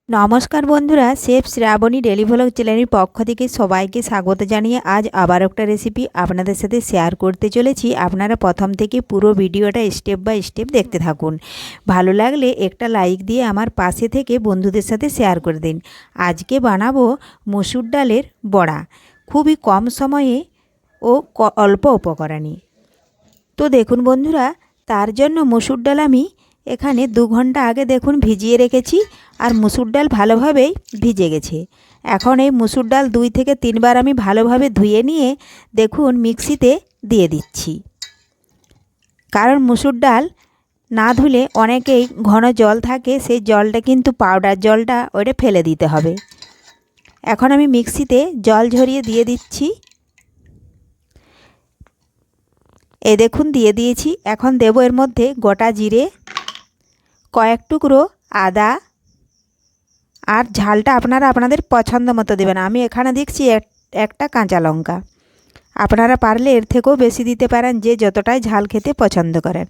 নমস্কার বন্ধুরা, chef Shrabani daily vlog চ্যানেলের পক্ষ থেকে সবাইকে স্বাগত জানিয়ে আজ আবার একটা রেসিপি আপনাদের সাথে শেয়ার করতে চলেছি। আপনারা প্রথম থেকে পুরো ভিডিওটা স্টেপ বাই স্টেপ দেখতে থাকুন। ভালো লাগলে একটা লাইক দিয়ে আমার পাশে থেকে বন্ধুদের সাথে শেয়ার করে দিন। আজকে বানাবো মসুর ডালের বড়া, খুবই কম সময়ে ও অল্প উপকরণে। তো দেখুন বন্ধুরা, তার জন্য মসুর ডাল আমি এখানে 2 ঘন্টা আগে দেখুন ভিজিয়ে রেখেছি, আর মসুর ডাল ভালোভাবেই ভিজে গেছে। এখন এই মসুর ডাল 2 থেকে 3 বার আমি ভালোভাবে ধুয়ে নিয়ে দেখুন মিক্সিতে দিয়ে দিচ্ছি। কারণ মসুর ডাল না ধুলে অনেকেই ঘন জল থাকে, সেই জলটা কিন্তু পাউডার জলটা ওটা ফেলে দিতে হবে। এখন আমি মিক্সিতে জল ঝরিয়ে দিয়ে দিচ্ছি। এই দেখুন দিয়ে দিয়েছি। এখন দেব এর মধ্যে গোটা জিরে, কয়েক টুকরো আদা, আর ঝালটা আপনারা আপনাদের পছন্দ মতো দেবেন। আমি এখানে দেখছি একটা কাঁচা লঙ্কা, আপনারা পারলে এর থেকেও বেশি দিতে পারেন, যে যতটাই ঝাল খেতে পছন্দ করেন।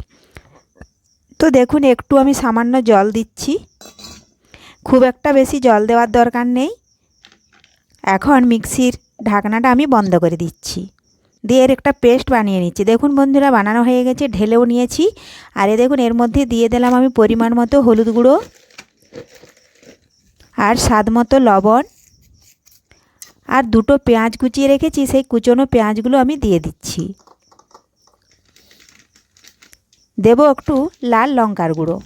তো দেখুন একটু আমি সামান্য জল দিচ্ছি, খুব একটা বেশি জল দেওয়ার দরকার নেই। এখন মিক্সির ঢাকনাটা আমি বন্ধ করে দিচ্ছি, দিয়ে এর একটা পেস্ট বানিয়ে নিচ্ছি। দেখুন বন্ধুরা, বানানো হয়ে গেছে, ঢেলেও নিয়েছি। আর এ দেখুন এর মধ্যে দিয়ে দিলাম আমি পরিমাণ মতো হলুদ গুঁড়ো, আর স্বাদ মতো লবণ, আর 2টো পেঁয়াজ কুচিয়ে রেখেছি, সেই কুচনো পেঁয়াজগুলো আমি দিয়ে দিচ্ছি। দেব একটু লাল লঙ্কার গুঁড়ো।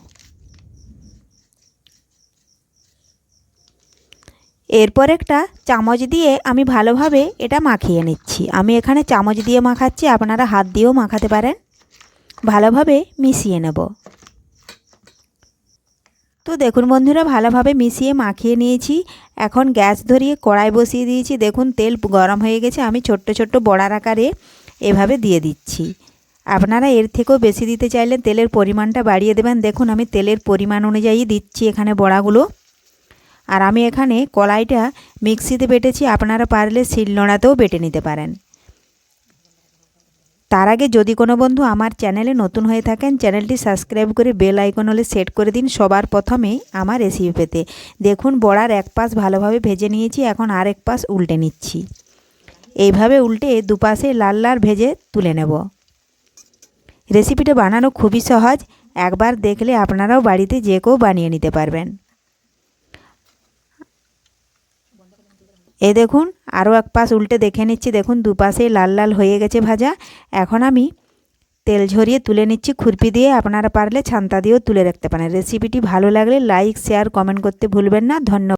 এরপর একটা চামচ দিয়ে আমি ভালোভাবে এটা মাখিয়ে নিচ্ছি। আমি এখানে চামচ দিয়ে মাখাচ্ছি, আপনারা হাত দিয়েও মাখাতে পারেন। ভালোভাবে মিশিয়ে নেব। তো দেখুন বন্ধুরা, ভালোভাবে মিশিয়ে মাখিয়ে নিয়েছি। এখন গ্যাস ধরিয়ে কড়াই বসিয়ে দিয়েছি। দেখুন তেল গরম হয়ে গেছে, আমি ছোট্ট ছোট্ট বড়ার আকারে এভাবে দিয়ে দিচ্ছি। আপনারা এর থেকেও বেশি দিতে চাইলে তেলের পরিমাণটা বাড়িয়ে দেবেন। দেখুন আমি তেলের পরিমাণ অনুযায়ী দিচ্ছি এখানে বড়াগুলো। আর আমি এখানে কড়াইটা মিক্সিতে বেটেছি, আপনারা পারলে শিলনোড়াতেও বেটে নিতে পারেন। তার আগে যদি কোনো বন্ধু আমার চ্যানেলে নতুন হয়ে থাকেন, চ্যানেলটি সাবস্ক্রাইব করে বেল আইকন হলে সেট করে দিন সবার প্রথমে আমার রেসিপি পেতে। দেখুন বড়ার এক পাশ ভালোভাবে ভেজে নিয়েছি, এখন আর এক পাশ উল্টে নিচ্ছি। এইভাবে উল্টে দুপাশে লাল লাল ভেজে তুলে নেব। রেসিপিটা বানানো খুবই সহজ, একবার দেখলে আপনারাও বাড়িতে যে কেউ বানিয়ে নিতে পারবেন। এই দেখুন আরও এক পাশ উল্টে দেখে নিচ্ছি। দেখুন দুপাশে লাল লাল হয়ে গেছে ভাজা। এখন আমি তেল ঝরিয়ে তুলে নিচ্ছি খুরপি দিয়ে, আপনারা পারলে ছান্তা দিয়েও তুলে রাখতে পারেন। রেসিপিটি ভালো লাগলে লাইক, শেয়ার, কমেন্ট করতে ভুলবেন না। ধন্যবাদ।